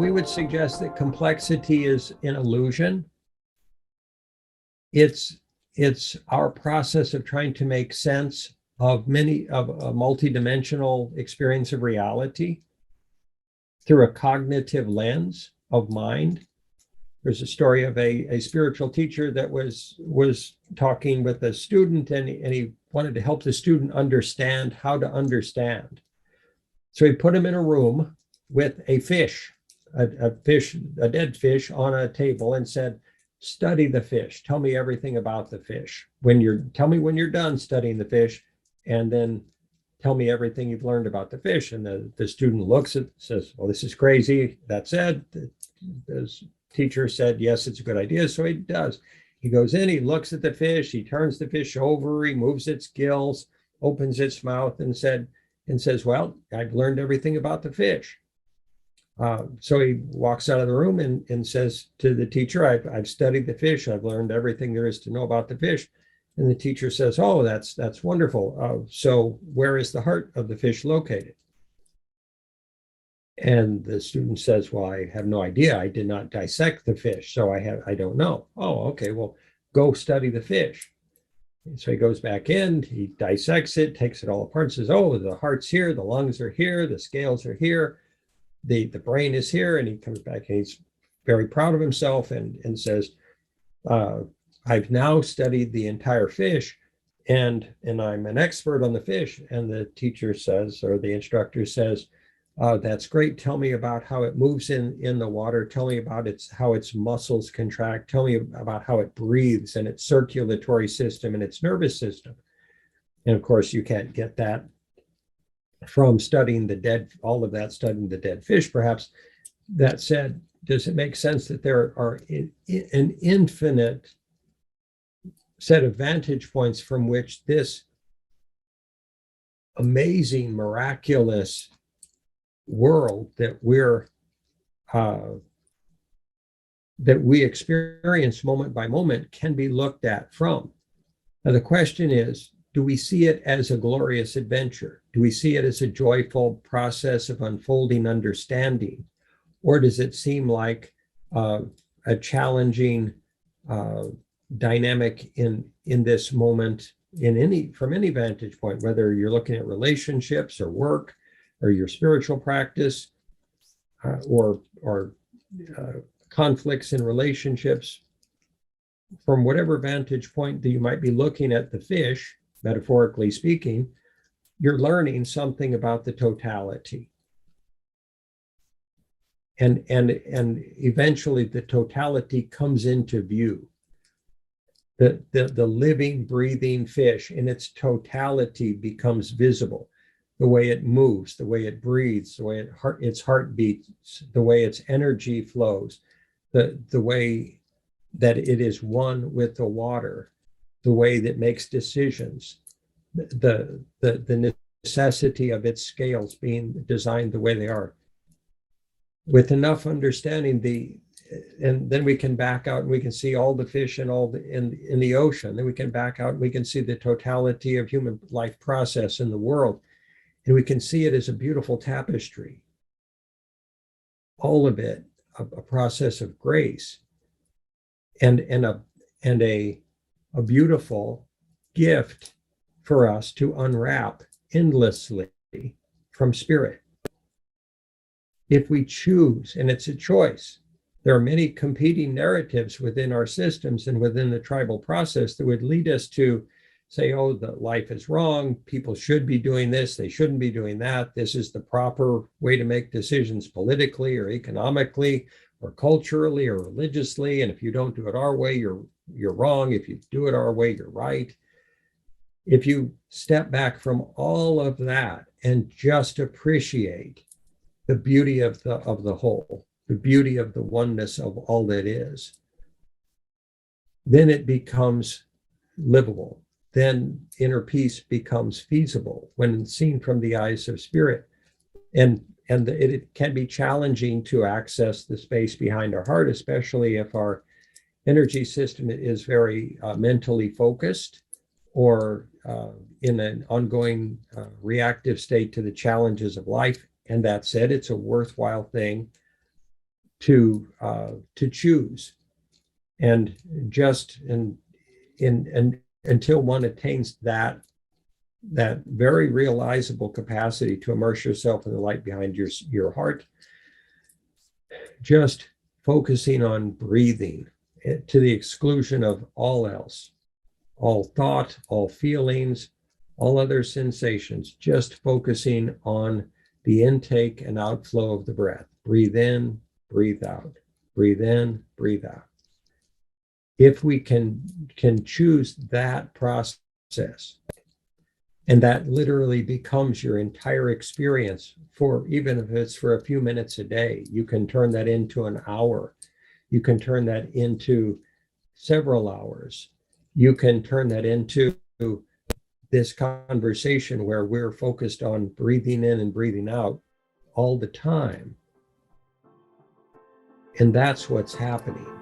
we would suggest that complexity is an illusion. It's our process of trying to make sense of a multidimensional experience of reality through a cognitive lens of mind. There's a story of a spiritual teacher that was talking with a student, and he wanted to help the student understand how to understand. So he put him in a room with a fish, a dead fish on a table, and said, study the fish. Tell me everything about the fish. Tell me when you're done studying the fish, and then tell me everything you've learned about the fish. And the student looks at, says, well, this is crazy. That said, the teacher said, yes, it's a good idea. So he does. He goes in, he looks at the fish, he turns the fish over, he moves its gills, opens its mouth, and says, well, I've learned everything about the fish. So he walks out of the room and says to the teacher, I've studied the fish. I've learned everything there is to know about the fish. And the teacher says, oh, that's wonderful. So where is the heart of the fish located? And the student says, well, I have no idea. I did not dissect the fish, so I don't know. Oh, okay, well, go study the fish. And so he goes back in, he dissects it, takes it all apart, and says, oh, the heart's here, the lungs are here, the scales are here, the brain is here. And he comes back and he's very proud of himself and says, I've now studied the entire fish, and I'm an expert on the fish. And the teacher says, or the instructor says, that's great. Tell me about how it moves in the water. Tell me about how its muscles contract. Tell me about how it breathes and its circulatory system and its nervous system. And of course, you can't get that from studying all of that studying the dead fish, perhaps. That said, does it make sense that there are an infinite set of vantage points from which this amazing, miraculous world that we experience moment by moment can be looked at from? Now, the question is, do we see it as a glorious adventure? Do we see it as a joyful process of unfolding understanding? Or does it seem like a challenging dynamic in this moment, from any vantage point, whether you're looking at relationships or work or your spiritual practice, or conflicts in relationships? From whatever vantage point that you might be looking at the fish, metaphorically speaking, you're learning something about the totality. And eventually the totality comes into view. The living, breathing fish in its totality becomes visible. The way it moves, the way it breathes, the way its heart beats, the way its energy flows, the way that it is one with the water, the way that makes decisions, the necessity of its scales being designed the way they are. With enough understanding, and then we can back out and we can see all the fish and in the ocean. Then we can back out and we can see the totality of human life process in the world. And we can see it as a beautiful tapestry. All of it, a process of grace, and a beautiful gift for us to unwrap endlessly from spirit. If we choose, and it's a choice. There are many competing narratives within our systems and within the tribal process that would lead us to say, oh, the life is wrong. People should be doing this. They shouldn't be doing that. This is the proper way to make decisions politically or economically or culturally or religiously. And if you don't do it our way, you're wrong. If you do it our way, you're right. If you step back from all of that and just appreciate the beauty of the whole, the beauty of the oneness of all that is, then it becomes livable. Then inner peace becomes feasible when seen from the eyes of spirit. And it can be challenging to access the space behind our heart, especially if our energy system is very mentally focused or in an ongoing reactive state to the challenges of life. And that said, it's a worthwhile thing to choose. And just in until one attains that very realizable capacity to immerse yourself in the light behind your heart, just focusing on breathing to the exclusion of all else, all thought, all feelings, all other sensations, just focusing on the intake and outflow of the breath. Breathe in, breathe out, breathe in, breathe out. If we can choose that process, and that literally becomes your entire experience, for even if it's for a few minutes a day, you can turn that into an hour. You can turn that into several hours. You can turn that into this conversation where we're focused on breathing in and breathing out all the time. And that's what's happening.